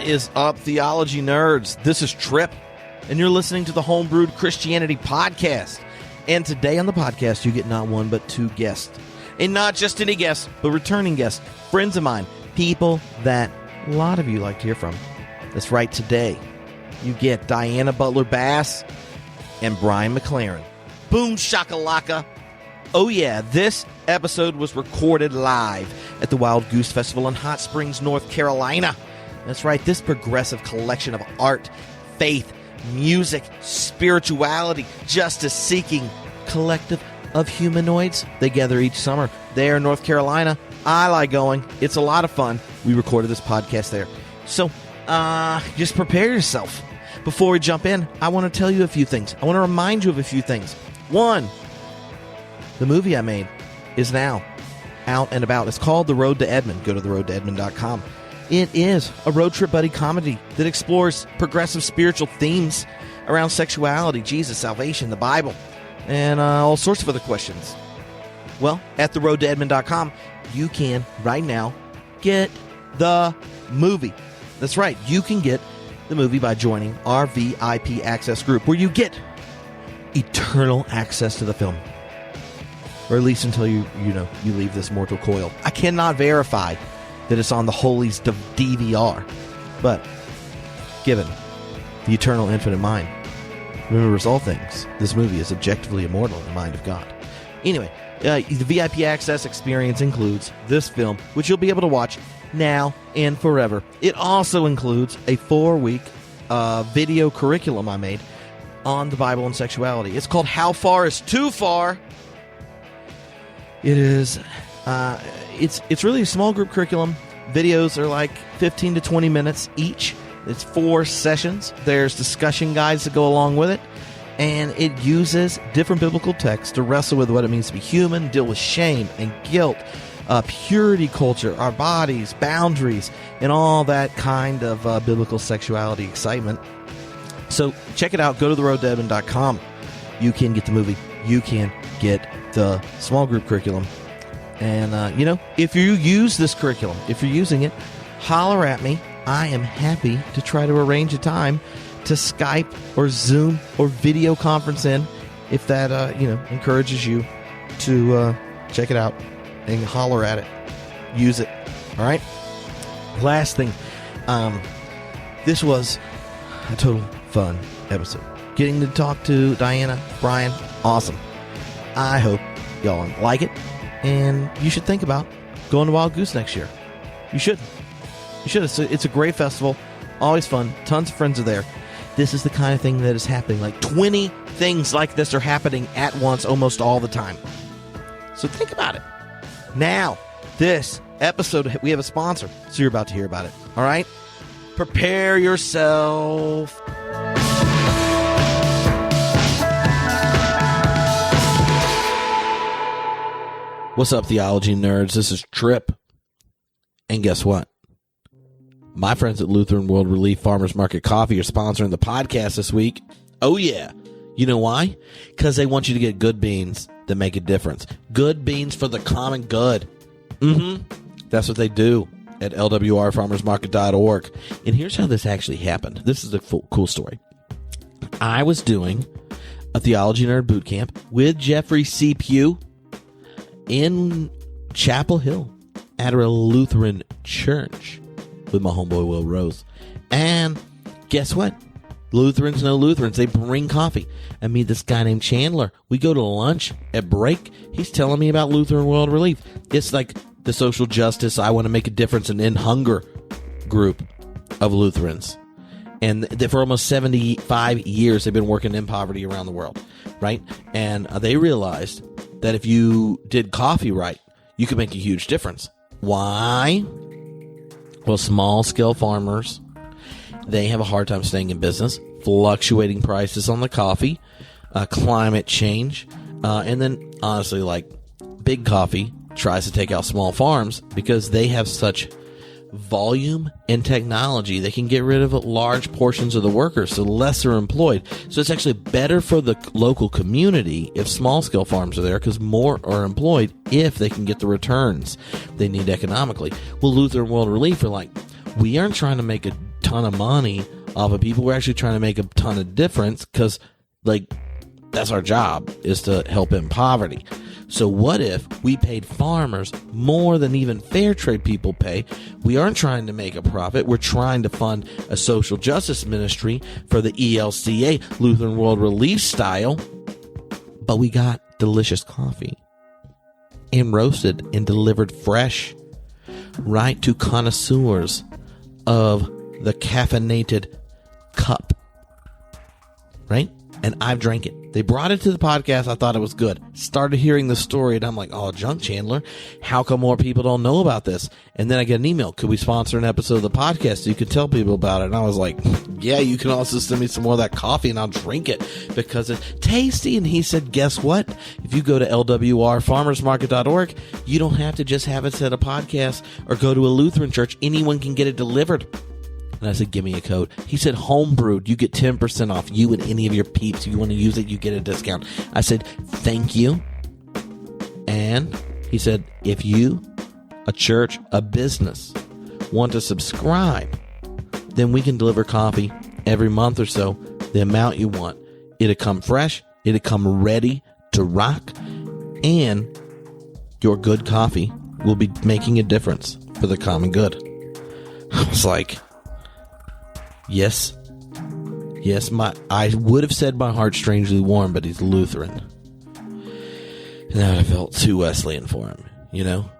is up, theology nerds? This is Trip, and you're listening to the Homebrewed Christianity podcast. And today on the podcast, you get not one but two guests. And not just any guests, but returning guests, friends of mine, people that a lot of you like to hear from. That's right, today you get Diana Butler-Bass and Brian McLaren. Boom shakalaka. Oh yeah, this episode was recorded live at the Wild Goose Festival in Hot Springs, North Carolina. That's right, this progressive collection of art, faith, music, spirituality, justice-seeking collective of humanoids. They gather each summer there in North Carolina. I like going. It's a lot of fun. We recorded this podcast there. So, just prepare yourself. Before we jump in, I want to tell you a few things. I want to remind you of a few things. One, the movie I made is now out and about. It's called The Road to Edmond. Go to theroadtoedmond.com. It is a road trip buddy comedy that explores progressive spiritual themes around sexuality, Jesus, salvation, the Bible, and all sorts of other questions. Well, at theroadtoedmond.com, you can, right now, get the movie. That's right, you can get the movie by joining our VIP access group, where you get eternal access to the film. Or at least until you leave this mortal coil. I cannot verify that it's on the Holies DVR, but given the eternal infinite mind remembers all things, this movie is objectively immortal in the mind of God. Anyway, the VIP access experience includes this film, which you'll be able to watch now and forever. It also includes a 4-week video curriculum I made on the Bible and sexuality. It's called How Far Is Too Far. It is it's really a small group curriculum. Videos are like 15 to 20 minutes each. It's 4 sessions. There's discussion guides that go along with it. And it uses different biblical texts to wrestle with what it means to be human, deal with shame and guilt, purity culture, our bodies, boundaries, and all that kind of biblical sexuality excitement. So check it out. Go to theroadtoedmond.com. You can get the movie. You can get the small group curriculum. And, if you use this curriculum, if you're using it, holler at me. I am happy to try to arrange a time to Skype or Zoom or video conference in, if that, encourages you to check it out and holler at it. Use it. All right? Last thing. This was a total fun episode. Getting to talk to Diana, Brian, awesome. I hope y'all like it. And you should think about going to Wild Goose next year. You should. You should. It's a great festival. Always fun. Tons of friends are there. This is the kind of thing that is happening. Like 20 things like this are happening at once almost all the time. So think about it. Now, this episode, we have a sponsor. So you're about to hear about it. All right? Prepare yourself. What's up, theology nerds? This is Trip. And guess what? My friends at Lutheran World Relief Farmers Market Coffee are sponsoring the podcast this week. Oh, yeah. You know why? Because they want you to get good beans that make a difference. Good beans for the common good. That's what they do at lwrfarmersmarket.org. And here's how this actually happened. This is a cool story. I was doing a Theology Nerd boot camp with Jeffrey C. Pugh in Chapel Hill at a Lutheran church with my homeboy Will Rose. And guess what? Lutherans know Lutherans. They bring coffee. I meet this guy named Chandler. We go to lunch at break. He's telling me about Lutheran World Relief. It's like the social justice, I want to make a difference and end hunger group of Lutherans. And for almost 75 years, they've been working in poverty around the world, right? And they realized that if you did coffee right, you could make a huge difference. Why? Well, small-scale farmers, they have a hard time staying in business, fluctuating prices on the coffee, climate change, and then, honestly, like, big coffee tries to take out small farms because they have such volume and technology. They can get rid of large portions of the workers, so less are employed. So it's actually better for the local community if small-scale farms are there because more are employed if they can get the returns they need economically. Well, Lutheran World Relief are like, we aren't trying to make a ton of money off of people. We're actually trying to make a ton of difference because, like, that's our job, is to help in poverty. So what if we paid farmers more than even fair trade people pay? We aren't trying to make a profit. We're trying to fund a social justice ministry for the ELCA, Lutheran World Relief style. But we got delicious coffee and roasted and delivered fresh right to connoisseurs of the caffeinated cup. Right? And I've drank it. They brought it to the podcast. I thought it was good. Started hearing the story, and I'm like, oh, Junk Chandler, how come more people don't know about this? And then I get an email. Could we sponsor an episode of the podcast so you can tell people about it? And I was like, yeah, you can also send me some more of that coffee, and I'll drink it because it's tasty. And he said, guess what? If you go to lwrfarmersmarket.org, you don't have to just have it set a podcast or go to a Lutheran church. Anyone can get it delivered. And I said, give me a code. He said, homebrewed. You get 10% off. You and any of your peeps. You want to use it, you get a discount. I said, thank you. And he said, if you, a church, a business, want to subscribe, then we can deliver coffee every month or so, the amount you want. It'll come fresh. It'll come ready to rock. And your good coffee will be making a difference for the common good. I was like, yes, I would have said my heart's strangely warm, but he's Lutheran. And that would have felt too Wesleyan for him, you know?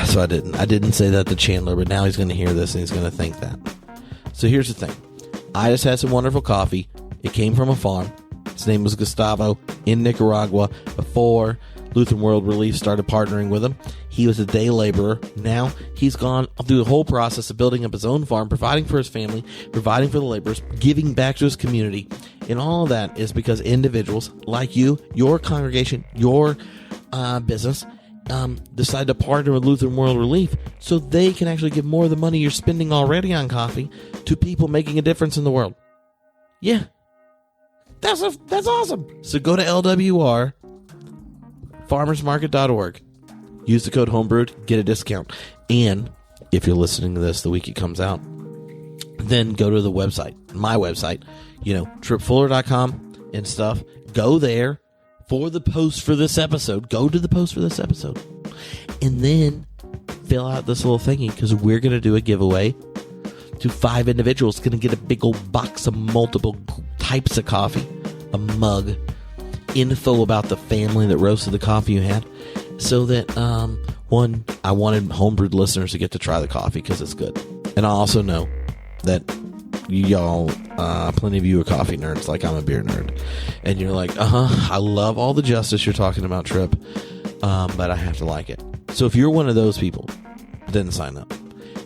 So I didn't say that to Chandler, but now he's going to hear this and he's going to think that. So here's the thing. I just had some wonderful coffee. It came from a farm. His name was Gustavo in Nicaragua before Lutheran World Relief started partnering with him. He was a day laborer. Now he's gone through the whole process of building up his own farm, providing for his family, providing for the laborers, giving back to his community. And all of that is because individuals like you, your congregation, your business, decide to partner with Lutheran World Relief so they can actually give more of the money you're spending already on coffee to people making a difference in the world. Yeah. That's awesome. So go to lwrfarmersmarket.org. Use the code homebrewed, get a discount. And if you're listening to this the week it comes out, then go to the website, my website, tripfuller.com and stuff. Go there for the post for this episode. Go to the post for this episode. And then fill out this little thingy because we're going to do a giveaway to 5 individuals. Going to get a big old box of multiple types of coffee, a mug, info about the family that roasted the coffee you had, so that one, I wanted homebrewed listeners to get to try the coffee because it's good. And I also know that y'all, plenty of you are coffee nerds, like I'm a beer nerd, and you're like, I love all the justice you're talking about, Trip, but I have to like it. So if you're one of those people, then sign up,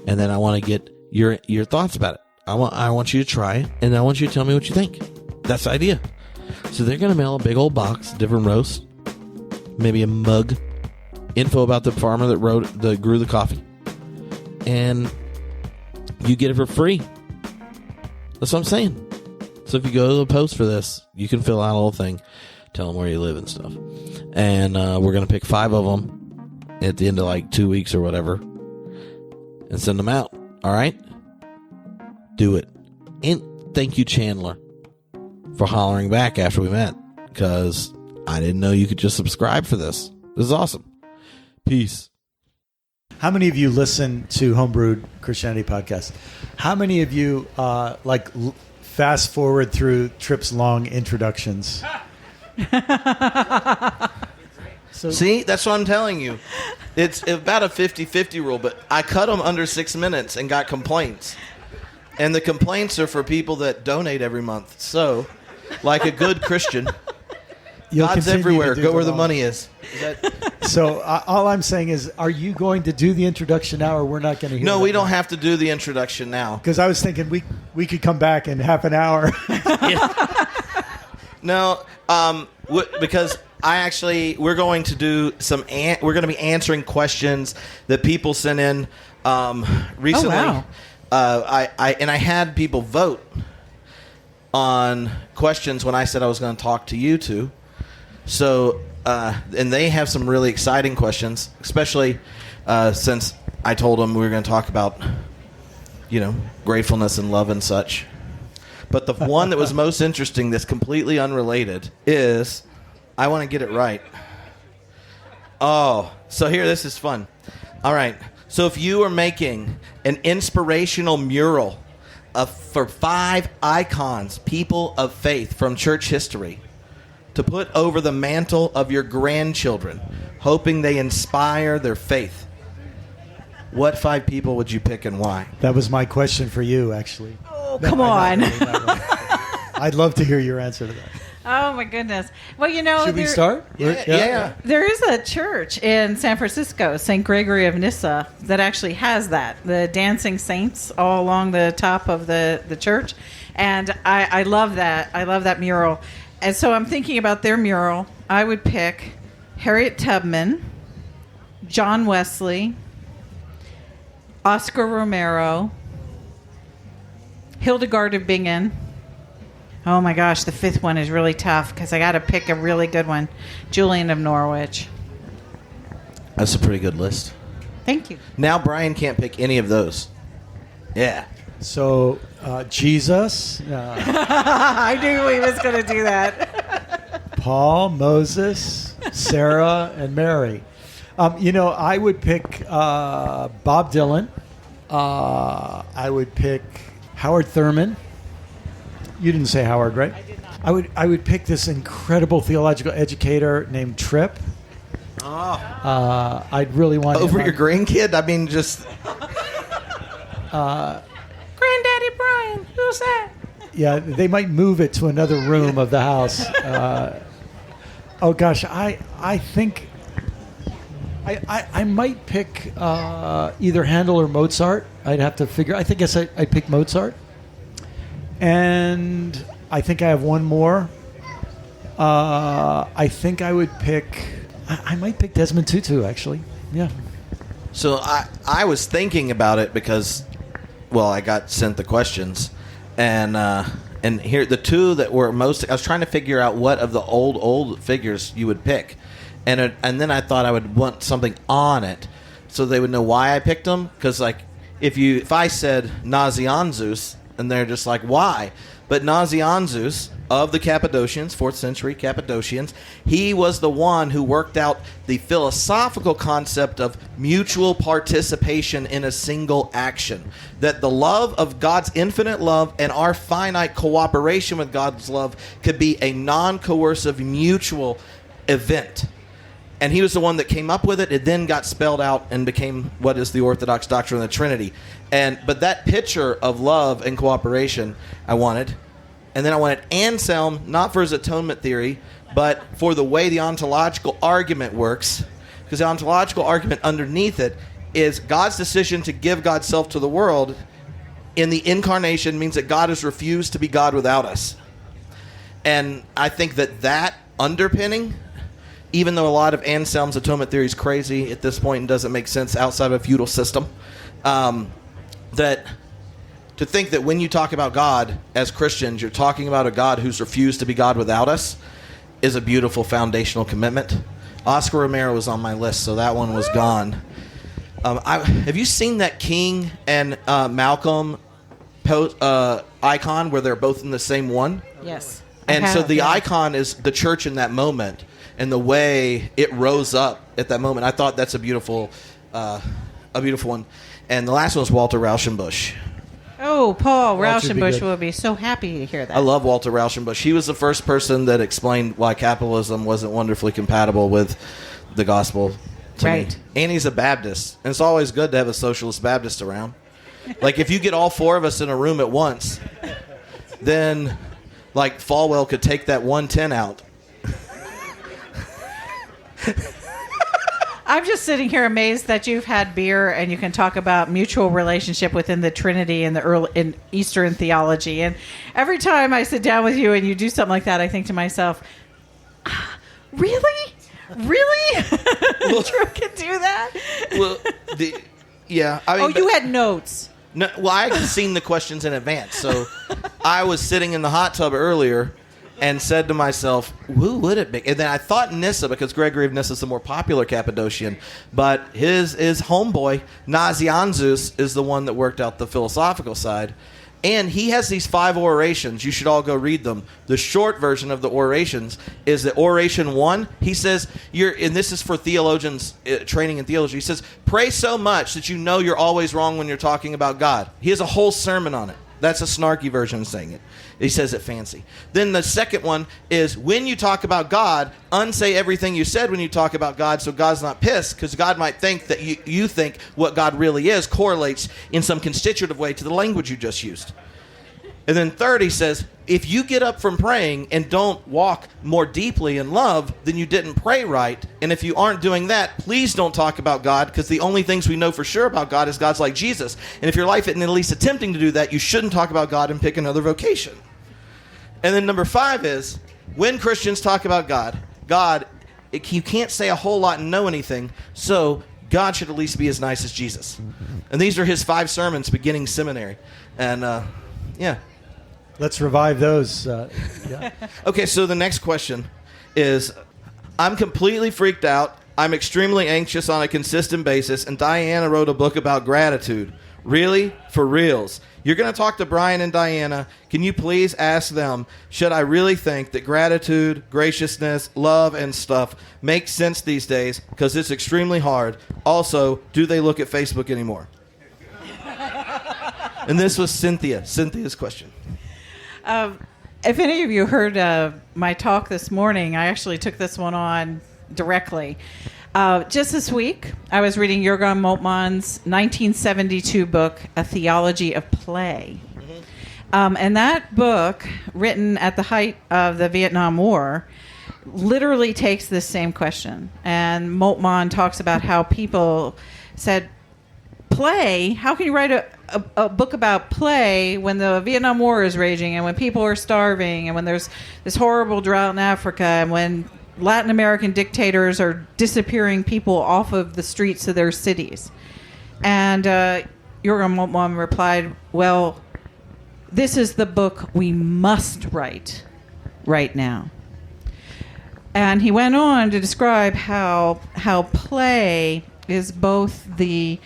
and then I want to get your thoughts about it. I want you to try it, and I want you to tell me what you think. That's the idea. So they're going to mail a big old box, different roasts, maybe a mug, info about the farmer that grew the coffee, and you get it for free. That's what I'm saying. So if you go to the post for this, you can fill out a little thing, tell them where you live and stuff, and we're going to pick 5 of them at the end of like 2 weeks or whatever, and send them out. All right? Do it. And thank you, Chandler, for hollering back after we met, because I didn't know you could just subscribe for this. This is awesome. Peace. How many of you listen to Homebrewed Christianity podcast? How many of you fast forward through Trip's long introductions? See, that's what I'm telling you. It's about a 50-50 rule, but I cut them under 6 minutes and got complaints. And the complaints are for people that donate every month. So, like a good Christian, God's everywhere. Go where the money is. So all I'm saying is, are you going to do the introduction now, or we're not going to hear? No, we don't have to do the introduction now. Because I was thinking we could come back in half an hour. No, because we're going to do we're going to be answering questions that people sent in recently. Oh, wow. I had people vote on questions when I said I was going to talk to you two. So, and they have some really exciting questions, especially since I told them we were going to talk about, gratefulness and love and such. But the one that was most interesting that's completely unrelated is, I want to get it right. Oh, so here, this is fun. All right. So if you are making an inspirational mural for 5 icons, people of faith from church history, to put over the mantle of your grandchildren, hoping they inspire their faith, what 5 people would you pick and why? That was my question for you, actually. Oh, come on. Not really. I'd love to hear your answer to that. Oh, my goodness. Well, Should we start? Yeah. There is a church in San Francisco, St. Gregory of Nyssa, that actually has that. The dancing saints all along the top of the church. And I love that. I love that mural. And so I'm thinking about their mural. I would pick Harriet Tubman, John Wesley, Oscar Romero, Hildegard of Bingen. Oh my gosh, the 5th one is really tough because I got to pick a really good one. Julian of Norwich. That's a pretty good list. Thank you. Now Brian can't pick any of those. Yeah. So, Jesus. I knew he was going to do that. Paul, Moses, Sarah, and Mary. I would pick Bob Dylan. I would pick Howard Thurman. You didn't say Howard, right? I did not. I would pick this incredible theological educator named Tripp. Oh. I'd really want over your grandkid. I mean, just Granddaddy Brian, who's that? Yeah, they might move it to another room of the house. Oh gosh, I think I might pick either Handel or Mozart. I'd have to figure. I guess I'd pick Mozart. And I think I have one more. I think I would pick. I might pick Desmond Tutu, actually. Yeah. So I was thinking about it because, well, I got sent the questions, and here the 2 that were most. I was trying to figure out what of the old figures you would pick, and then I thought I would want something on it, so they would know why I picked them. Because if I said Nazianzus, and they're just like, why? But Nazianzus of the Cappadocians, 4th century Cappadocians, he was the one who worked out the philosophical concept of mutual participation in a single action. That the love of God's infinite love and our finite cooperation with God's love could be a non-coercive mutual event. And he was the one that came up with it. It then got spelled out and became what is the Orthodox doctrine of the Trinity. But that picture of love and cooperation I wanted. And then I wanted Anselm, not for his atonement theory, but for the way the ontological argument works. Because the ontological argument underneath it is God's decision to give God's self to the world in the incarnation means that God has refused to be God without us. And I think that underpinning, even though a lot of Anselm's atonement theory is crazy at this point and doesn't make sense outside of a feudal system, that to think that when you talk about God as Christians, you're talking about a God who's refused to be God without us is a beautiful foundational commitment. Oscar Romero was on my list, so that one was gone. Have you seen that King and Malcolm icon where they're both in the same one? Yes. And so the icon is the church in that moment and the way it rose up at that moment. I thought that's a beautiful one. And the last one was Walter Rauschenbusch. Oh, Paul Walter would be Rauschenbusch good. will be so happy to hear that. I love Walter Rauschenbusch. He was the first person that explained why capitalism wasn't wonderfully compatible with the gospel to Right. me. And he's a Baptist. And it's always good to have a socialist Baptist around. Like, if you get all 4 of us in a room at once, then, like, Falwell could take that 110 out. I'm just sitting here amazed that you've had beer and you can talk about mutual relationship within the Trinity and in Eastern theology. And every time I sit down with you and you do something like that, I think to myself, really? Really? Drew can do that? Well, yeah. I mean, you had notes. No, well, I had seen the questions in advance. So I was sitting in the hot tub earlier, and said to myself, who would it be? And then I thought Nyssa, because Gregory of Nyssa is the more popular Cappadocian, but his homeboy, Nazianzus, is the one that worked out the philosophical side. And he has these 5 orations. You should all go read them. The short version of the orations is that oration 1, he says, and this is for theologians training in theology, he says, pray so much that you know you're always wrong when you're talking about God. He has a whole sermon on it. That's a snarky version of saying it. He says it fancy. Then the second one is, when you talk about God, unsay everything you said when you talk about God so God's not pissed, because God might think that you think what God really is correlates in some constitutive way to the language you just used. And then third, he says, if you get up from praying and don't walk more deeply in love, then you didn't pray right. And if you aren't doing that, please don't talk about God, because the only things we know for sure about God is God's like Jesus. And if your life isn't at least attempting to do that, you shouldn't talk about God and pick another vocation. And then number 5 is, when Christians talk about God, you can't say a whole lot and know anything, so God should at least be as nice as Jesus. And these are his 5 sermons beginning seminary. And, yeah. Let's revive those. Yeah. Okay, so the next question is, I'm completely freaked out. I'm extremely anxious on a consistent basis, and Diana wrote a book about gratitude. Really? For reals. You're going to talk to Brian and Diana. Can you please ask them, should I really think that gratitude, graciousness, love, and stuff makes sense these days? Because it's extremely hard. Also, do they look at Facebook anymore? And this was Cynthia's question. If any of you heard my talk this morning, I actually took this one on directly. Just this week, I was reading Jürgen Moltmann's 1972 book, A Theology of Play. And that book, written at the height of the Vietnam War, literally takes this same question. And Moltmann talks about how people said, play? How can you write a book about play when the Vietnam War is raging and when people are starving and when there's this horrible drought in Africa and when Latin American dictators are disappearing people off of the streets of their cities? And Jürgen Moltmann replied, well, this is the book we must write right now. And he went on to describe how play is both the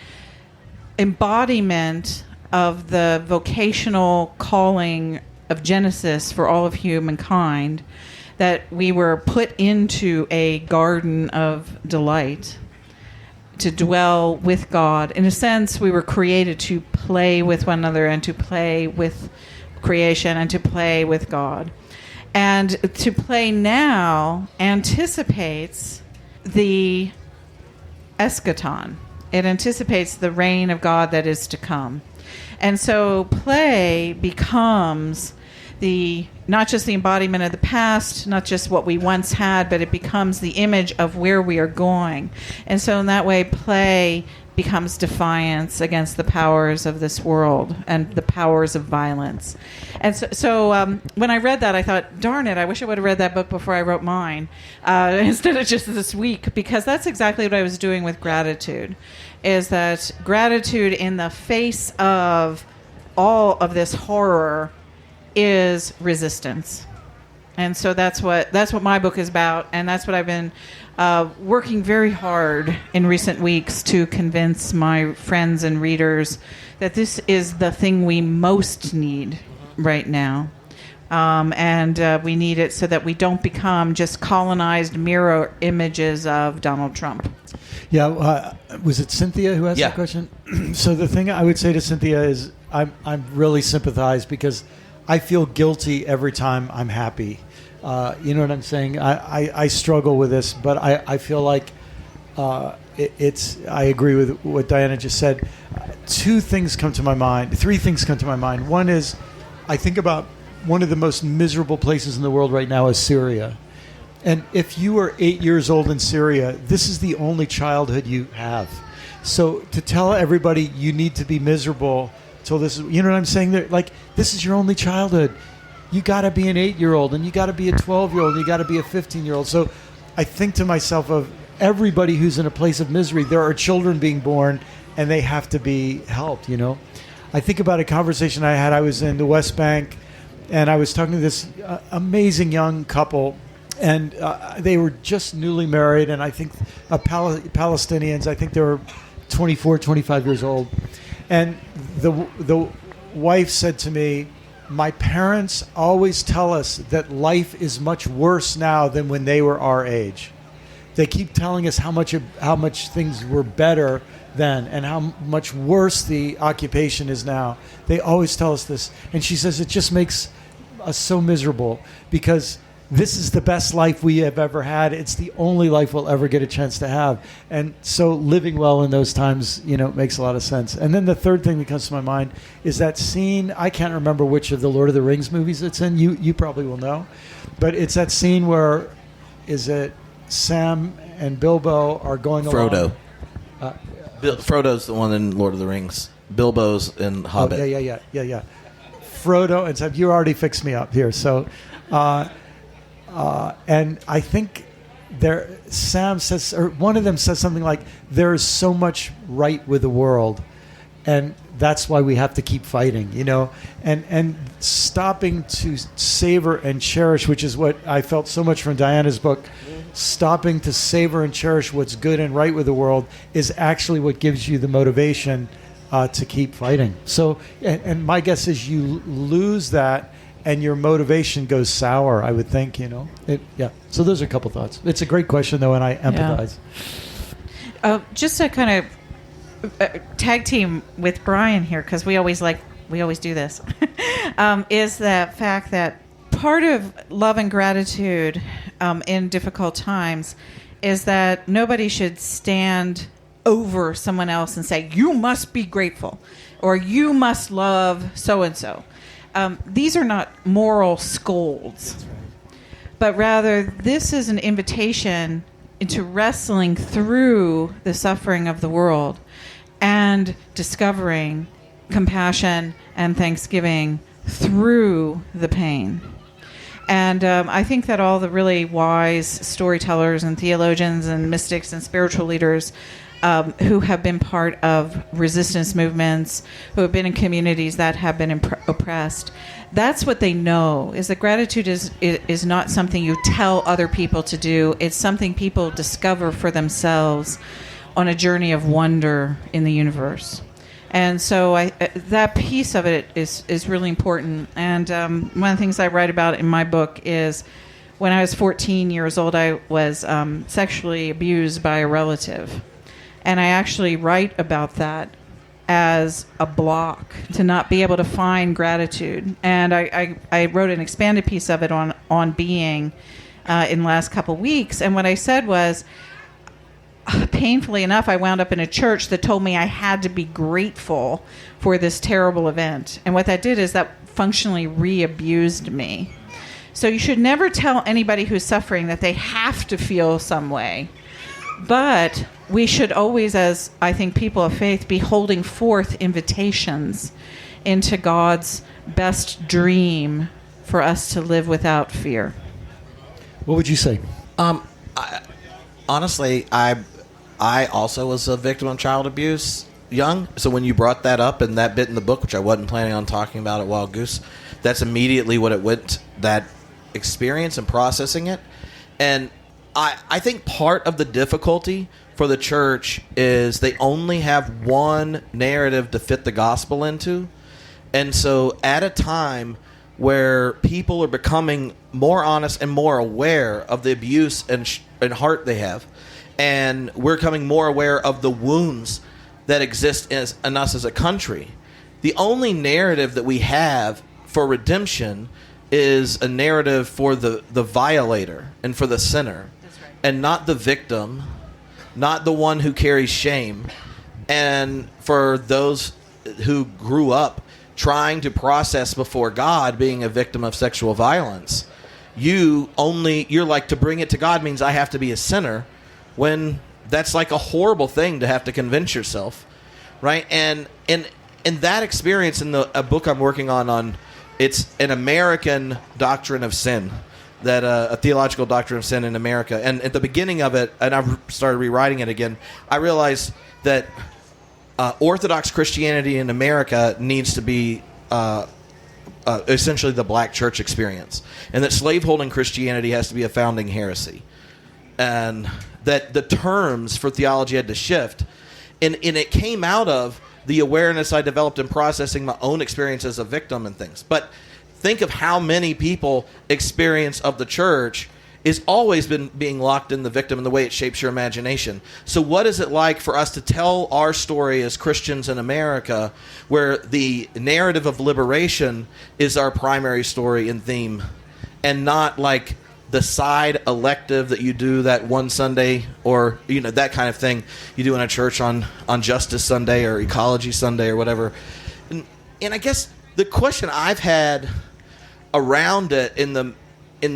embodiment of the vocational calling of Genesis for all of humankind, that we were put into a garden of delight to dwell with God. In a sense, we were created to play with one another and to play with creation and to play with God. And to play now anticipates the eschaton. It anticipates the reign of God that is to come. And so play becomes not just the embodiment of the past, not just what we once had, but it becomes the image of where we are going. And so in that way, play becomes defiance against the powers of this world and the powers of violence. And so when I read that, I thought, darn it, I wish I would have read that book before I wrote mine, instead of just this week, because that's exactly what I was doing with gratitude, is that gratitude in the face of all of this horror is resistance. And so that's what my book is about, and that's what I've been working very hard in recent weeks to convince my friends and readers that this is the thing we most need right now. And we need it so that we don't become just colonized mirror images of Donald Trump. Yeah, was it Cynthia who asked that question? So the thing I would say to Cynthia is I'm really sympathize, because I feel guilty every time I'm happy. You know what I'm saying? I struggle with this, but I feel like I agree with what Diana just said. Three things come to my mind. One is, I think about one of the most miserable places in the world right now is Syria. And if you are 8 years old in Syria, this is the only childhood you have. So to tell everybody you need to be miserable till this is, you know what I'm saying? Like, this is your only childhood. You got to be an 8-year-old, and you got to be a 12-year-old, and you got to be a 15-year-old. So I think to myself of everybody who's in a place of misery, there are children being born, and they have to be helped, you know? I think about a conversation I had. I was in the West Bank, And I was talking to this amazing young couple, and they were just newly married, and I think Palestinians. I think they were 24, 25 years old. And the wife said to me, "My parents always tell us that life is much worse now than when they were our age. They keep telling us how much things were better then and how much worse the occupation is now. They always tell us this." And she says it just makes us so miserable because this is the best life we have ever had. It's the only life we'll ever get a chance to have. And so living well in those times, makes a lot of sense. And then the third thing that comes to my mind is that scene. I can't remember which of the Lord of the Rings movies it's in. You probably will know. But it's that scene where, is it Sam and Bilbo are going Frodo. along? Frodo's the one in Lord of the Rings. Bilbo's in Hobbit. Oh, yeah. Frodo and Sam, you already fixed me up here. So, and I think Sam says, or one of them says something like, "There is so much right with the world, and that's why we have to keep fighting." And stopping to savor and cherish, which is what I felt so much from Diana's book. Stopping to savor and cherish what's good and right with the world is actually what gives you the motivation to keep fighting. So, and my guess is you lose that and your motivation goes sour, I would think, So those are a couple thoughts. It's a great question, though, and I empathize. Just to kind of tag team with Brian here, because we always do this, is the fact that part of love and gratitude in difficult times is that nobody should stand over someone else and say, "You must be grateful," or "You must love so-and-so." These are not moral scolds, but rather this is an invitation into wrestling through the suffering of the world and discovering compassion and thanksgiving through the pain. And I think that all the really wise storytellers and theologians and mystics and spiritual leaders who have been part of resistance movements, who have been in communities that have been oppressed, that's what they know, is that gratitude is not something you tell other people to do. It's something people discover for themselves on a journey of wonder in the universe. And so that piece of it is really important. And one of the things I write about in my book is when I was 14 years old, I was sexually abused by a relative. And I actually write about that as a block to not be able to find gratitude. And I wrote an expanded piece of it on being in the last couple weeks. And what I said was, painfully enough, I wound up in a church that told me I had to be grateful for this terrible event. And what that did is that functionally re-abused me. So you should never tell anybody who's suffering that they have to feel some way. But we should always, as I think people of faith, be holding forth invitations into God's best dream for us to live without fear. What would you say? Honestly, I also was a victim of child abuse young. So when you brought that up and that bit in the book, which I wasn't planning on talking about at Wild Goose, that's immediately what it went, that experience and processing it. And I think part of the difficulty for the church is they only have one narrative to fit the gospel into. And so at a time where people are becoming more honest and more aware of the abuse and heart they have, and we're becoming more aware of the wounds that exist in us as a country, the only narrative that we have for redemption is a narrative for the violator and for the sinner. That's right. And not the victim, not the one who carries shame. And for those who grew up trying to process before God being a victim of sexual violence, you're like, to bring it to God means I have to be a sinner, when that's like a horrible thing to have to convince yourself, right? And in that experience, in a book I'm working on, it's an American doctrine of sin, that a theological doctrine of sin in America. And at the beginning of it, and I've started rewriting it again, I realized that Orthodox Christianity in America needs to be essentially the black church experience, and that slaveholding Christianity has to be a founding heresy, and that the terms for theology had to shift, and it came out of the awareness I developed in processing my own experience as a victim and things. But think of how many people experience of the church is always been being locked in the victim and the way it shapes your imagination. So what is it like for us to tell our story as Christians in America, where the narrative of liberation is our primary story and theme, and not like the side elective that you do that one Sunday, or that kind of thing you do in a church on Justice Sunday or Ecology Sunday or whatever. And I guess the question I've had around it in the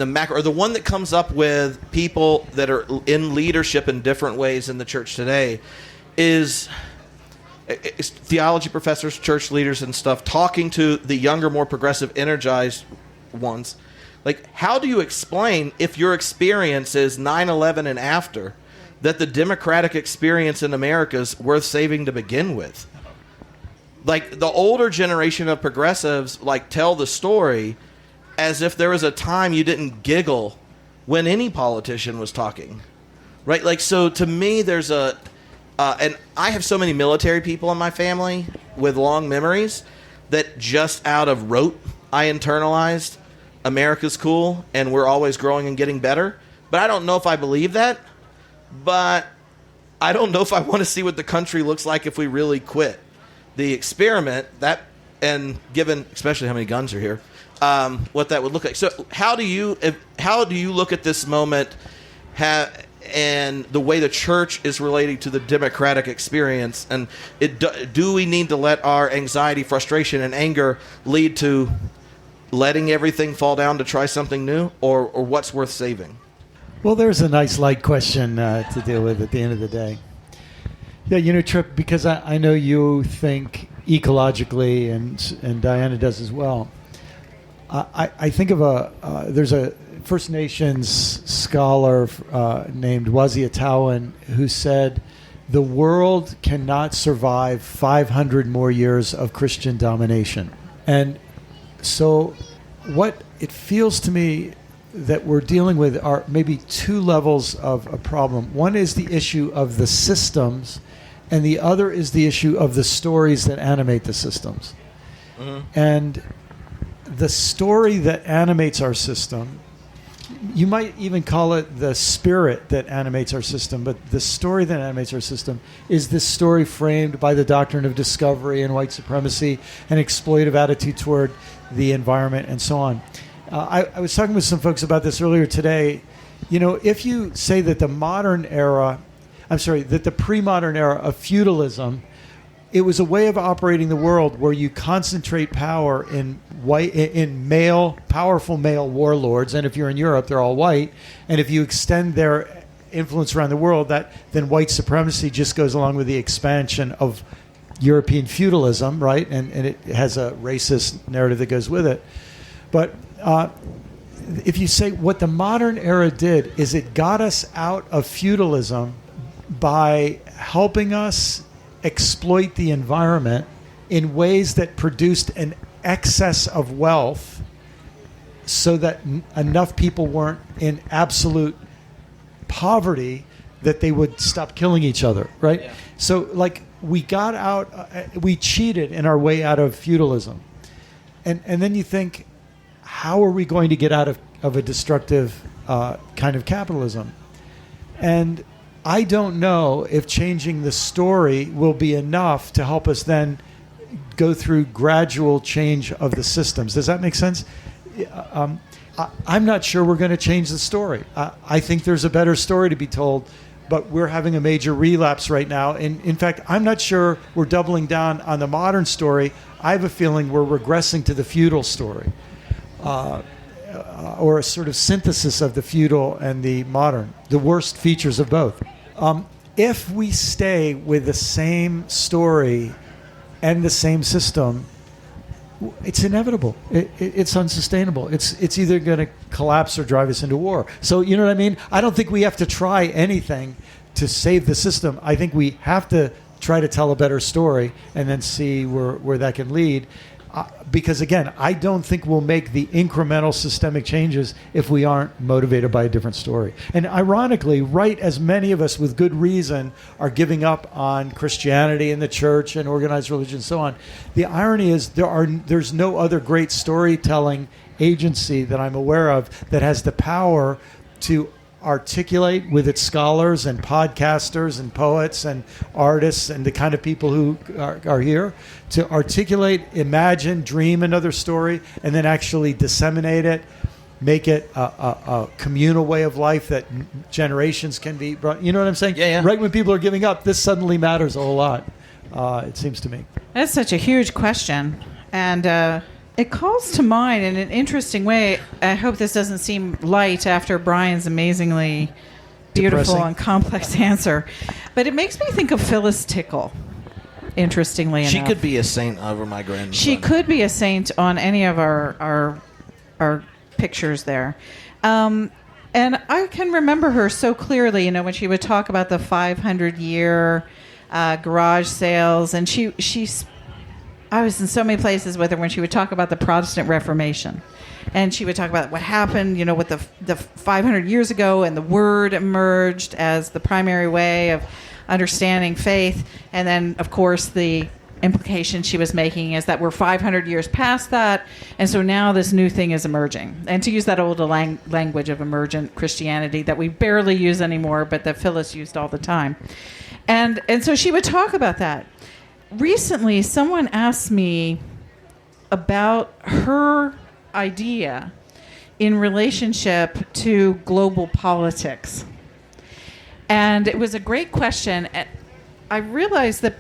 macro, or the one that comes up with people that are in leadership in different ways in the church today, is theology professors, church leaders and stuff, talking to the younger, more progressive, energized ones. Like, how do you explain, if your experience is 9/11 and after, that the democratic experience in America is worth saving to begin with? Like, the older generation of progressives, like, tell the story as if there was a time you didn't giggle when any politician was talking, right? Like, so to me, there's and I have so many military people in my family with long memories that just out of rote, I internalized America's cool and we're always growing and getting better. But I don't know if I believe that. But I don't know if I want to see what the country looks like if we really quit the experiment, and given especially how many guns are here, what that would look like. So how do you look at this moment and the way the church is relating to the democratic experience? And do we need to let our anxiety, frustration, and anger lead to letting everything fall down to try something new, or what's worth saving? Well, there's a nice light question to deal with at the end of the day. Yeah, Tripp, because I know you think ecologically, and Diana does as well. I think of there's a First Nations scholar named Waziatawa who said, the world cannot survive 500 more years of Christian domination. And so what it feels to me that we're dealing with are maybe two levels of a problem. One is the issue of the systems, and the other is the issue of the stories that animate the systems. Mm-hmm. And the story that animates our system, you might even call it the spirit that animates our system, but the story that animates our system is this story framed by the doctrine of discovery and white supremacy and exploitive attitude toward the environment and so on. I was talking with some folks about this earlier today. If you say that the pre-modern era of feudalism, it was a way of operating the world where you concentrate power in powerful male warlords, and if you're in Europe, they're all white. And if you extend their influence around the world, then white supremacy just goes along with the expansion of European feudalism, right? And it has a racist narrative that goes with it. But if you say what the modern era did is it got us out of feudalism by helping us exploit the environment in ways that produced an excess of wealth so that enough people weren't in absolute poverty that they would stop killing each other, right? Yeah. So, we got out, we cheated in our way out of feudalism. And then you think, how are we going to get out of a destructive kind of capitalism? And I don't know if changing the story will be enough to help us then go through gradual change of the systems. Does that make sense? I'm not sure we're going to change the story. I think there's a better story to be told, but we're having a major relapse right now. And in fact, I'm not sure we're doubling down on the modern story. I have a feeling we're regressing to the feudal story, or a sort of synthesis of the feudal and the modern, the worst features of both. If we stay with the same story and the same system, it's inevitable. It's unsustainable. It's either going to collapse or drive us into war. So, you know what I mean? I don't think we have to try anything to save the system. I think we have to try to tell a better story and then see where that can lead. because again, I don't think we'll make the incremental systemic changes if we aren't motivated by a different story. And ironically, right as many of us with good reason are giving up on Christianity and the church and organized religion and so on, the irony is there's no other great storytelling agency that I'm aware of that has the power to articulate with its scholars and podcasters and poets and artists and the kind of people who are here to articulate, imagine, dream another story, and then actually disseminate it, make it a communal way of life that generations can be brought. You know what I'm saying? Yeah. Right when people are giving up, this suddenly matters a whole lot, it seems to me. That's such a huge question. And it calls to mind in an interesting way. I hope this doesn't seem light after Brian's amazingly beautiful Depressing. and complex answer. But it makes me think of Phyllis Tickle, interestingly enough. She could be a saint over my grandson. She could be a saint on any of our pictures there. And I can remember her so clearly, when she would talk about the 500-year garage sales. And I was in so many places with her when she would talk about the Protestant Reformation. And she would talk about what happened, with the 500 years ago, and the Word emerged as the primary way of understanding faith. And then, of course, the implication she was making is that we're 500 years past that, and so now this new thing is emerging. And to use that old language of emergent Christianity that we barely use anymore, but that Phyllis used all the time. And so she would talk about that. Recently, someone asked me about her idea in relationship to global politics. And it was a great question. And I realized that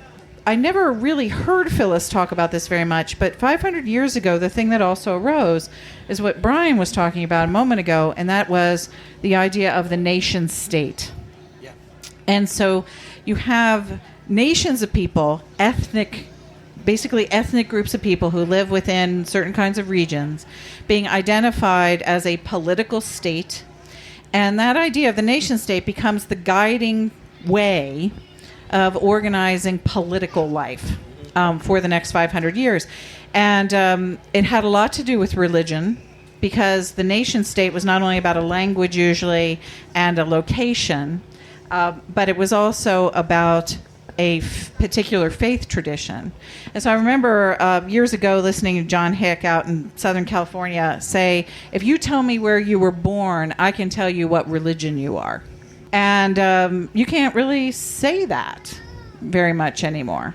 I never really heard Phyllis talk about this very much, but 500 years ago, the thing that also arose is what Brian was talking about a moment ago, and that was the idea of the nation state. Yeah. And so you have nations of people, basically ethnic groups of people who live within certain kinds of regions, being identified as a political state. And that idea of the nation state becomes the guiding way of organizing political life for the next 500 years. And it had a lot to do with religion, because the nation state was not only about a language usually and a location, but it was also about a particular faith tradition. And so I remember years ago listening to John Hick out in Southern California say, if you tell me where you were born, I can tell you what religion you are. And you can't really say that very much anymore,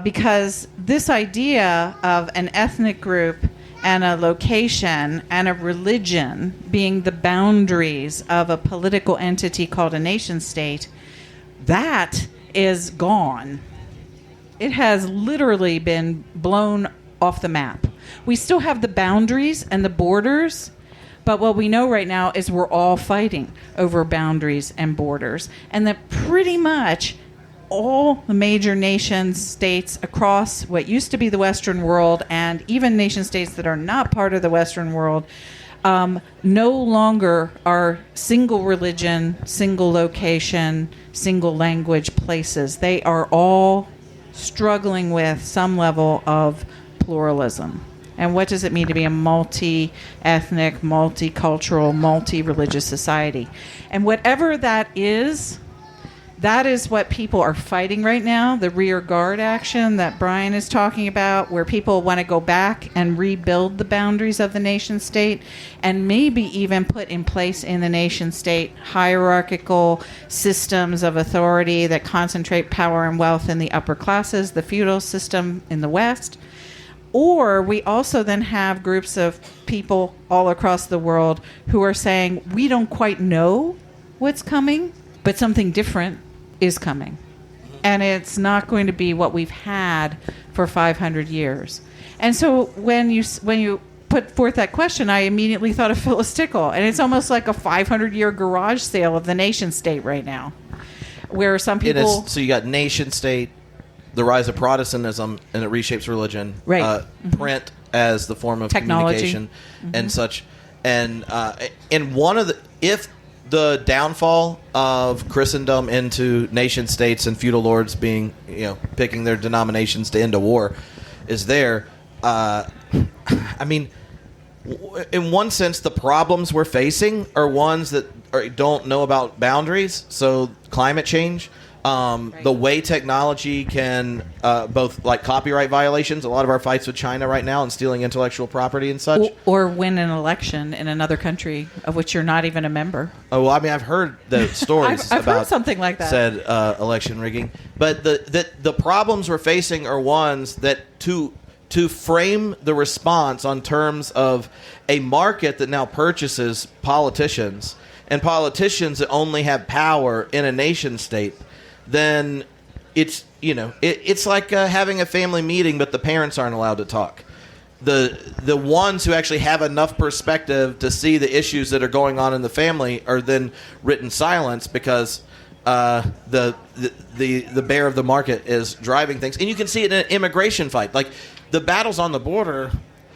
because this idea of an ethnic group and a location and a religion being the boundaries of a political entity called a nation state, that is gone. It has literally been blown off the map. We still have the boundaries and the borders, but what we know right now is we're all fighting over boundaries and borders, and that pretty much all the major nation states across what used to be the Western world, and even nation states that are not part of the Western world, no longer are single religion, single location, single language places. They are all struggling with some level of pluralism. And what does it mean to be a multi-ethnic, multicultural, multi-religious society? And whatever that is what people are fighting right now, the rear guard action that Brian is talking about, where people want to go back and rebuild the boundaries of the nation state, and maybe even put in place in the nation state hierarchical systems of authority that concentrate power and wealth in the upper classes, the feudal system in the West. Or we also then have groups of people all across the world who are saying, we don't quite know what's coming, but something different is coming. And it's not going to be what we've had for 500 years. And so when you put forth that question, I immediately thought of Phyllis Tickle. And it's almost like a 500-year garage sale of the nation state right now, where some people... So you got nation state, the rise of Protestantism, and it reshapes religion. Right. Print as the form of technology, communication and such. And one of if the downfall of Christendom into nation states and feudal lords being, picking their denominations to end a war is there, I mean, in one sense, the problems we're facing are ones that don't know about boundaries. So climate change, the way technology can both like copyright violations, a lot of our fights with China right now and stealing intellectual property and such. Or win an election in another country of which you're not even a member. Oh, well, I mean, I've heard the stories I've about heard something like that. Said election rigging. But the problems we're facing are ones that to frame the response on terms of a market that now purchases politicians and politicians that only have power in a nation state, then it's it's like having a family meeting, but the parents aren't allowed to talk. The ones who actually have enough perspective to see the issues that are going on in the family are then written silence because the bear of the market is driving things, and you can see it in an immigration fight, like the battles on the border.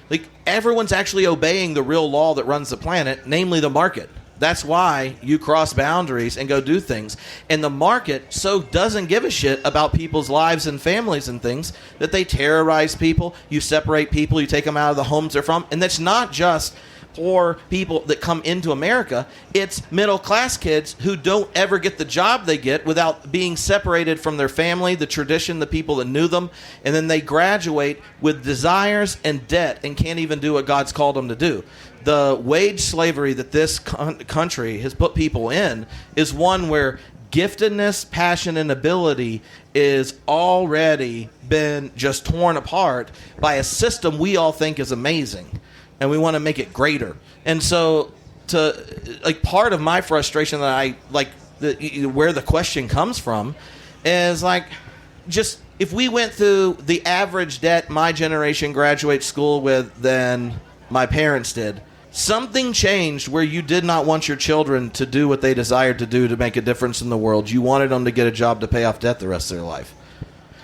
Like everyone's actually obeying the real law that runs the planet, namely the market. That's why you cross boundaries and go do things. And the market so doesn't give a shit about people's lives and families and things that they terrorize people. You separate people. You take them out of the homes they're from. And that's not just poor people that come into America. It's middle-class kids who don't ever get the job they get without being separated from their family, the tradition, the people that knew them. And then they graduate with desires and debt and can't even do what God's called them to do. The wage slavery that this country has put people in is one where giftedness, passion, and ability is already been just torn apart by a system we all think is amazing, and we want to make it greater. And so, part of my frustration that I where the question comes from is just if we went through the average debt my generation graduates school with than my parents did, something changed where you did not want your children to do what they desired to do to make a difference in the world. You wanted them to get a job to pay off debt the rest of their life.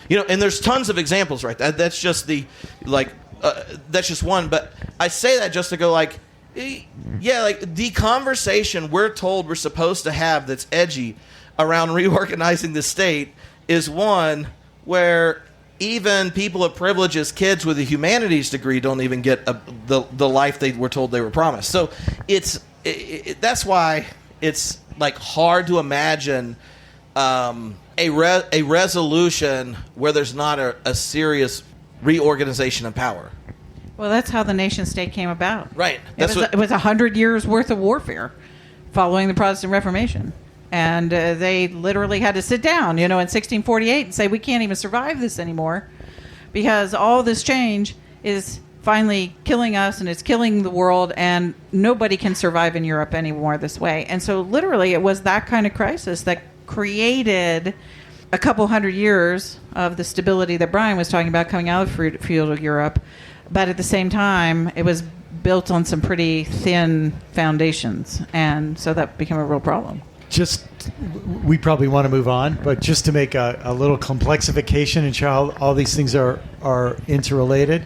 And there's tons of examples, right? That's just that's just one. But I say that just to go the conversation we're told we're supposed to have that's edgy around reorganizing the state is one where even people of privilege as kids with a humanities degree don't even get the life they were told they were promised. So that's why it's hard to imagine a resolution where there's not a serious reorganization of power. Well, that's how the nation state came about. Right. It was 100 years worth of warfare following the Protestant Reformation. And they literally had to sit down, in 1648 and say, we can't even survive this anymore because all this change is finally killing us and it's killing the world and nobody can survive in Europe anymore this way. And so literally it was that kind of crisis that created a couple hundred years of the stability that Brian was talking about coming out of feudal Europe. But at the same time, it was built on some pretty thin foundations. And so that became a real problem. We probably want to move on, but just to make a little complexification and show how all these things are interrelated,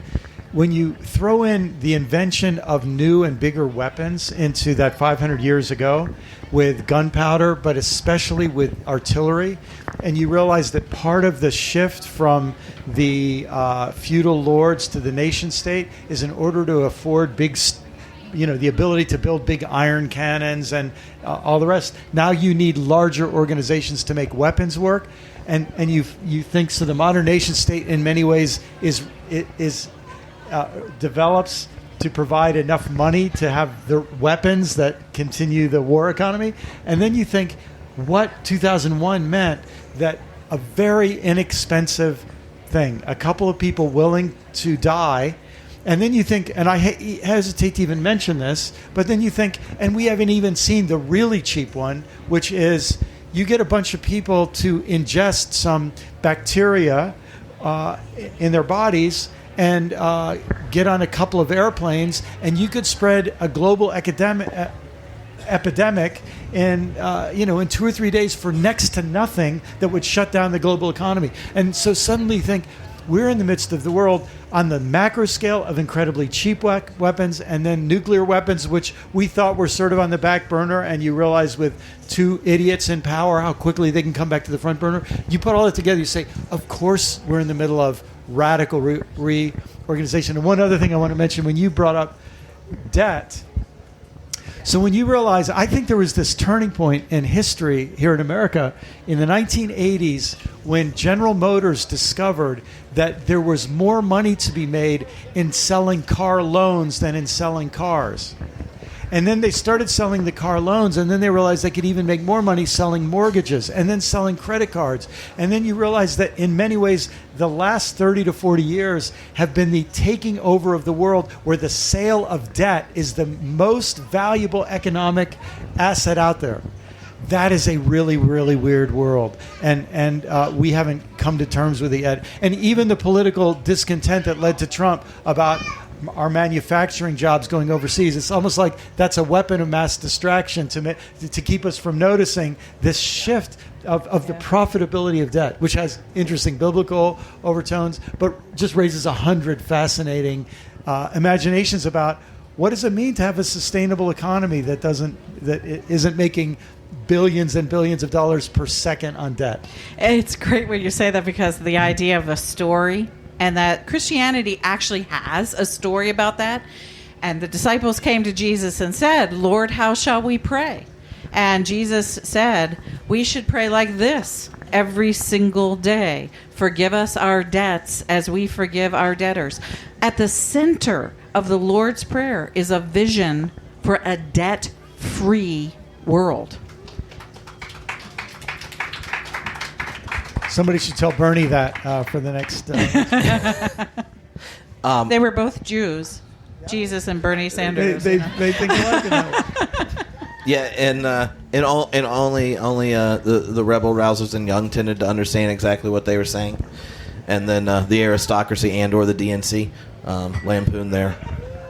when you throw in the invention of new and bigger weapons into that 500 years ago with gunpowder, but especially with artillery, and you realize that part of the shift from the feudal lords to the nation state is in order to afford the ability to build big iron cannons and all the rest. Now you need larger organizations to make weapons work, and you think so. The modern nation state, in many ways, develops to provide enough money to have the weapons that continue the war economy, and then you think what 2001 meant, that a very inexpensive thing, a couple of people willing to die. And then you think, and I hesitate to even mention this, but then you think, and we haven't even seen the really cheap one, which is you get a bunch of people to ingest some bacteria in their bodies and get on a couple of airplanes, and you could spread a global epidemic in 2 or 3 days for next to nothing that would shut down the global economy. And so suddenly you think, we're in the midst of the world on the macro scale of incredibly cheap weapons, and then nuclear weapons, which we thought were sort of on the back burner, and you realize with two idiots in power how quickly they can come back to the front burner. You put all that together, you say, of course we're in the middle of radical organization. And one other thing I want to mention, when you brought up debt, so when you realize, I think there was this turning point in history here in America in the 1980s when General Motors discovered that there was more money to be made in selling car loans than in selling cars. And then they started selling the car loans, and then they realized they could even make more money selling mortgages and then selling credit cards. And then you realize that in many ways, the last 30 to 40 years have been the taking over of the world, where the sale of debt is the most valuable economic asset out there. That is a really, really weird world. And we haven't come to terms with it yet. And even the political discontent that led to Trump about our manufacturing jobs going overseas, it's almost like that's a weapon of mass distraction to keep us from noticing this shift of the profitability of debt, which has interesting biblical overtones, but just raises 100 fascinating imaginations about what does it mean to have a sustainable economy that isn't making billions and billions of dollars per second on debt. It's great when you say that, because the idea of a story, and that Christianity actually has a story about that. And the disciples came to Jesus and said, "Lord, how shall we pray?" And Jesus said, we should pray like this every single day. Forgive us our debts as we forgive our debtors. At the center of the Lord's Prayer is a vision for a debt-free world. Somebody should tell Bernie that for the next... They were both Jews, Jesus and Bernie Sanders. They think alike in that. Yeah, and only the rebel rousers and young tended to understand exactly what they were saying, and then the aristocracy and or the DNC lampooned their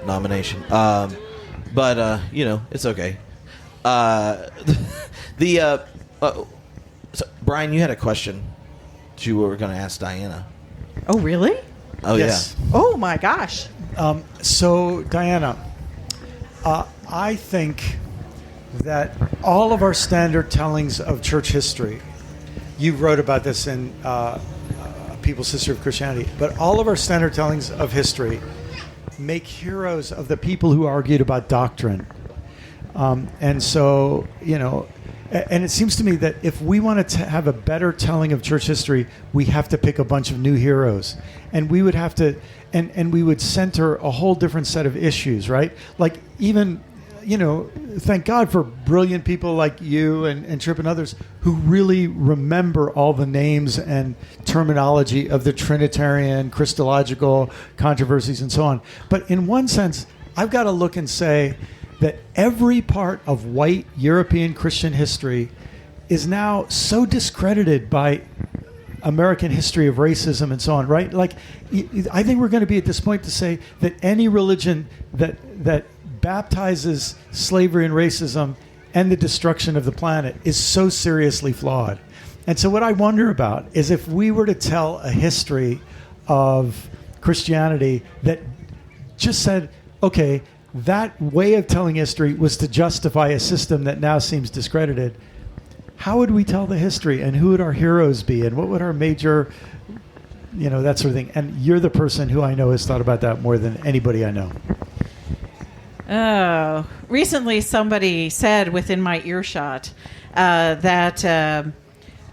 nomination. But it's okay. So Brian, you had a question that you were going to ask Diana. Oh, really? Oh, yes. Yeah. Oh, my gosh. So, Diana, I think that all of our standard tellings of church history, you wrote about this in People's History of Christianity, but all of our standard tellings of history make heroes of the people who argued about doctrine. And so, and it seems to me that if we wanted to have a better telling of church history, we have to pick a bunch of new heroes. And we would have to, and we would center a whole different set of issues, right? Like even, thank God for brilliant people like you and Tripp and others who really remember all the names and terminology of the Trinitarian, Christological controversies and so on. But in one sense, I've got to look and say that every part of white European Christian history is now so discredited by American history of racism and so on, right? Like, I think we're going to be at this point to say that any religion that baptizes slavery and racism and the destruction of the planet is so seriously flawed. And so what I wonder about is if we were to tell a history of Christianity that just said, okay, that way of telling history was to justify a system that now seems discredited. How would we tell the history, and who would our heroes be, and what would our major, that sort of thing? And you're the person who I know has thought about that more than anybody I know. Oh, recently somebody said within my earshot that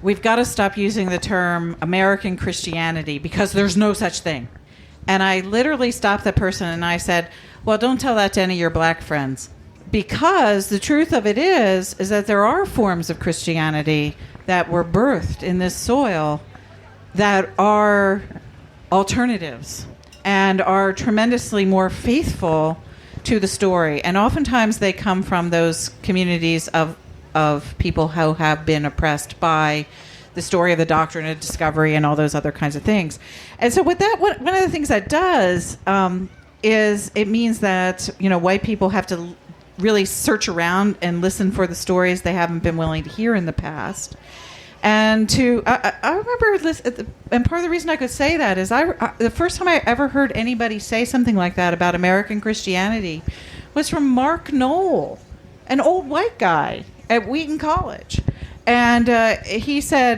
we've got to stop using the term American Christianity because there's no such thing. And I literally stopped that person and I said, well, don't tell that to any of your black friends. Because the truth of it is that there are forms of Christianity that were birthed in this soil that are alternatives and are tremendously more faithful to the story. And oftentimes they come from those communities of people who have been oppressed by the story of the doctrine of discovery and all those other kinds of things. And so one of the things that does is it means that, white people have to really search around and listen for the stories they haven't been willing to hear in the past. And I remember, and part of the reason I could say that is the first time I ever heard anybody say something like that about American Christianity was from Mark Knoll, an old white guy at Wheaton College. And he said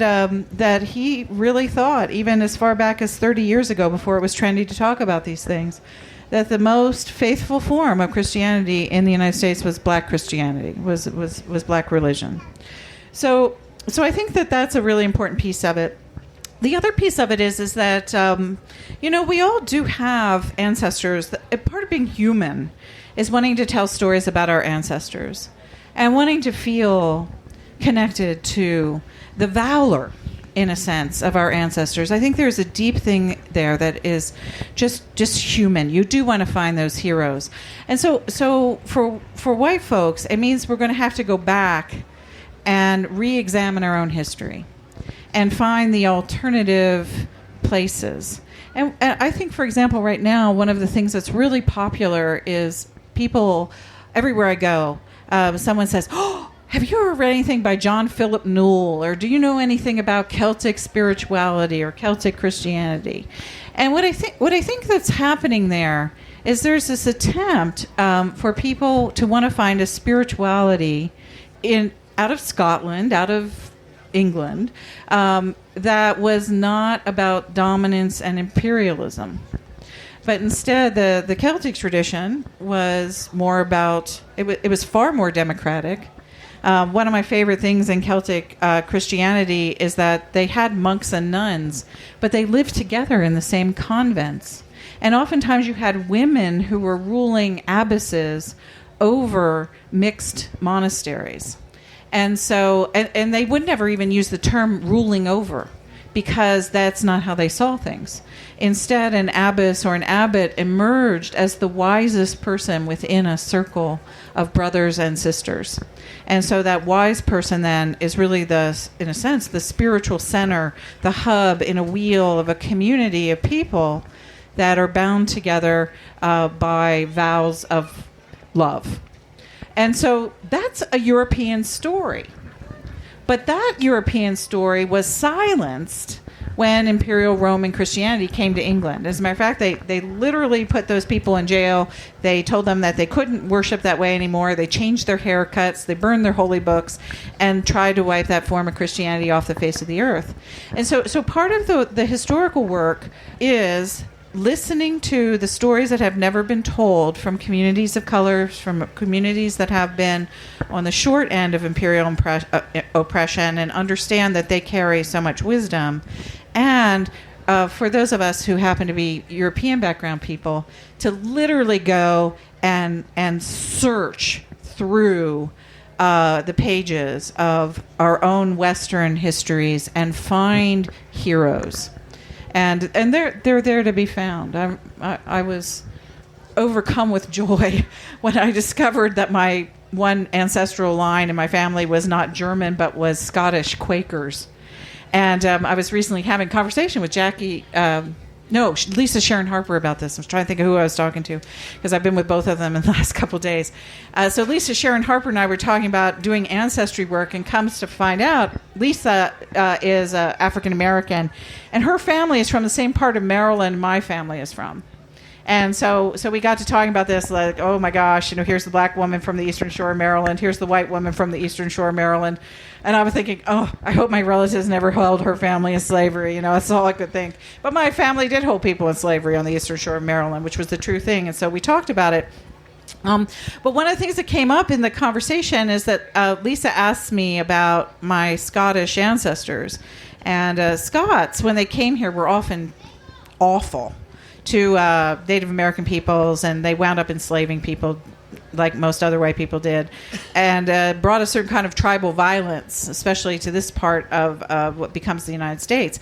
that he really thought, even as far back as 30 years ago, before it was trendy to talk about these things, that the most faithful form of Christianity in the United States was black Christianity, was black religion. So I think that that's a really important piece of it. The other piece of it is that, we all do have ancestors. Part of being human is wanting to tell stories about our ancestors and wanting to feel connected to the valor, in a sense, of our ancestors. I think there's a deep thing there that is just human. You do want to find those heroes. And so for white folks, it means we're going to have to go back and re-examine our own history and find the alternative places. And I think, for example, right now, one of the things that's really popular is people, everywhere I go, someone says, "Oh, have you ever read anything by John Philip Newell? Or do you know anything about Celtic spirituality or Celtic Christianity?" And what I think that's happening there is there's this attempt for people to want to find a spirituality out of Scotland, out of England, that was not about dominance and imperialism. But instead, the Celtic tradition was more about, it was far more democratic. One of my favorite things in Celtic Christianity is that they had monks and nuns, but they lived together in the same convents. And oftentimes you had women who were ruling abbesses over mixed monasteries. And so, and they would never even use the term ruling over, because that's not how they saw things. Instead, an abbess or an abbot emerged as the wisest person within a circle of brothers and sisters. And so that wise person then is really in a sense, the spiritual center, the hub in a wheel of a community of people that are bound together by vows of love. And so that's a European story. But that European story was silenced when Imperial Roman Christianity came to England. As a matter of fact, they literally put those people in jail. They told them that they couldn't worship that way anymore. They changed their haircuts. They burned their holy books and tried to wipe that form of Christianity off the face of the earth. And so part of the historical work is listening to the stories that have never been told from communities of color, from communities that have been on the short end of imperial oppression, and understand that they carry so much wisdom. And for those of us who happen to be European background people, to literally go and search through the pages of our own Western histories and find heroes. And they're there to be found. I was overcome with joy when I discovered that my one ancestral line in my family was not German but was Scottish Quakers. And I was recently having a conversation with Lisa Sharon Harper about this. I was trying to think of who I was talking to, because I've been with both of them in the last couple of days. So Lisa Sharon Harper and I were talking about doing ancestry work, and comes to find out Lisa is African American, and her family is from the same part of Maryland my family is from. And so we got to talking about this, like, oh my gosh, here's the black woman from the Eastern Shore of Maryland, here's the white woman from the Eastern Shore of Maryland. And I was thinking, oh, I hope my relatives never held her family in slavery. That's all I could think. But my family did hold people in slavery on the Eastern Shore of Maryland, which was the true thing. And so we talked about it. But one of the things that came up in the conversation is that Lisa asked me about my Scottish ancestors. And Scots, when they came here, were often awful to Native American peoples, and they wound up enslaving people like most other white people did, and brought a certain kind of tribal violence, especially to this part of what becomes the United States.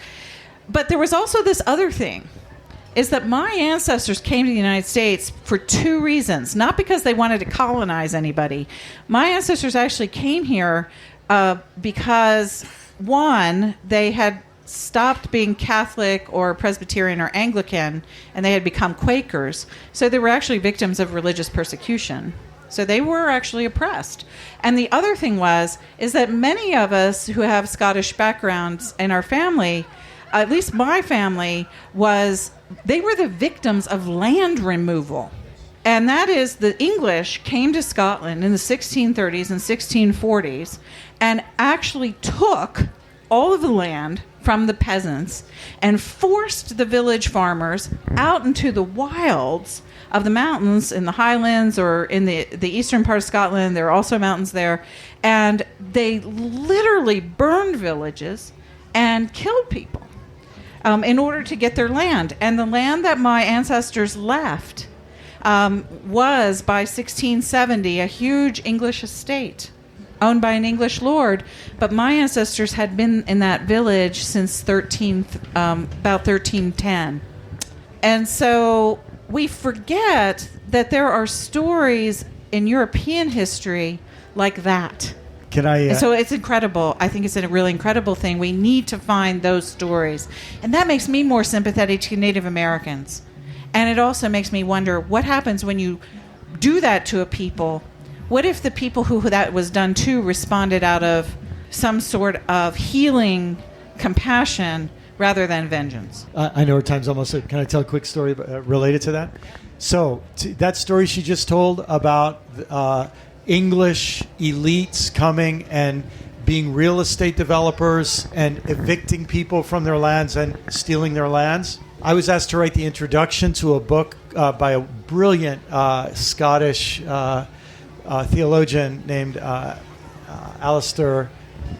But there was also this other thing, is that my ancestors came to the United States for two reasons. Not because they wanted to colonize anybody. My ancestors actually came here because, one, they had stopped being Catholic or Presbyterian or Anglican, and they had become Quakers. So they were actually victims of religious persecution. So they were actually oppressed. And the other thing is that many of us who have Scottish backgrounds in our family, at least my family, they were the victims of land removal. And that is the English came to Scotland in the 1630s and 1640s and actually took all of the land from the peasants and forced the village farmers out into the wilds of the mountains in the Highlands or in the eastern part of Scotland. There are also mountains there. And they literally burned villages and killed people in order to get their land. And the land that my ancestors left was, by 1670, a huge English estate owned by an English lord. But my ancestors had been in that village since about 1310. And so we forget that there are stories in European history like that. Can I? And so it's incredible. I think it's a really incredible thing. We need to find those stories. And that makes me more sympathetic to Native Americans. And it also makes me wonder, what happens when you do that to a people? What if the people who that was done to responded out of some sort of healing compassion rather than vengeance? I know our time's almost up. Can I tell a quick story related to that? So that story she just told about English elites coming and being real estate developers and evicting people from their lands and stealing their lands. I was asked to write the introduction to a book by a brilliant Scottish theologian named Alistair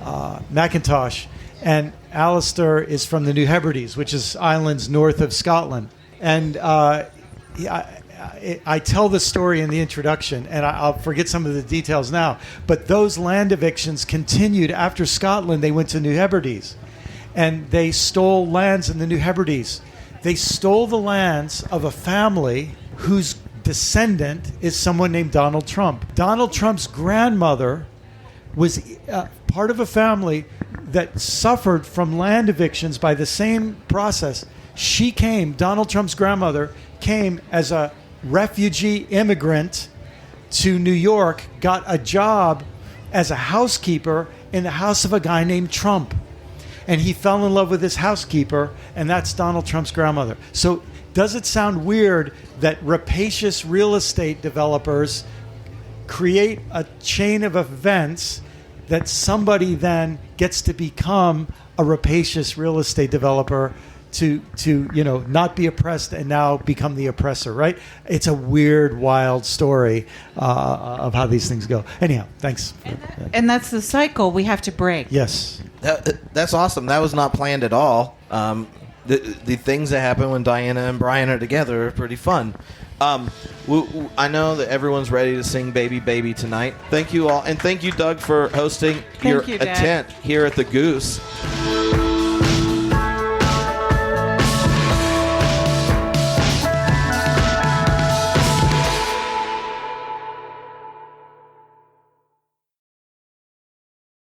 McIntosh. And Alistair is from the New Hebrides, which is islands north of Scotland. And I tell the story in the introduction, and I'll forget some of the details now. But those land evictions continued after Scotland. They went to New Hebrides, and they stole lands in the New Hebrides. They stole the lands of a family whose descendant is someone named Donald Trump. Donald Trump's grandmother was part of a family that suffered from land evictions by the same process. She came, Donald Trump's grandmother came as a refugee immigrant to New York, got a job as a housekeeper in the house of a guy named Trump. And he fell in love with his housekeeper, and that's Donald Trump's grandmother. So does it sound weird that rapacious real estate developers create a chain of events that somebody then gets to become a rapacious real estate developer to not be oppressed and now become the oppressor, right? It's a weird, wild story of how these things go. Anyhow, thanks. And that's the cycle we have to break. Yes. That's awesome. That was not planned at all. The things that happen when Diana and Brian are together are pretty fun. I know that everyone's ready to sing Baby Baby tonight. Thank you all. And thank you, Doug, for hosting your tent here at the Goose.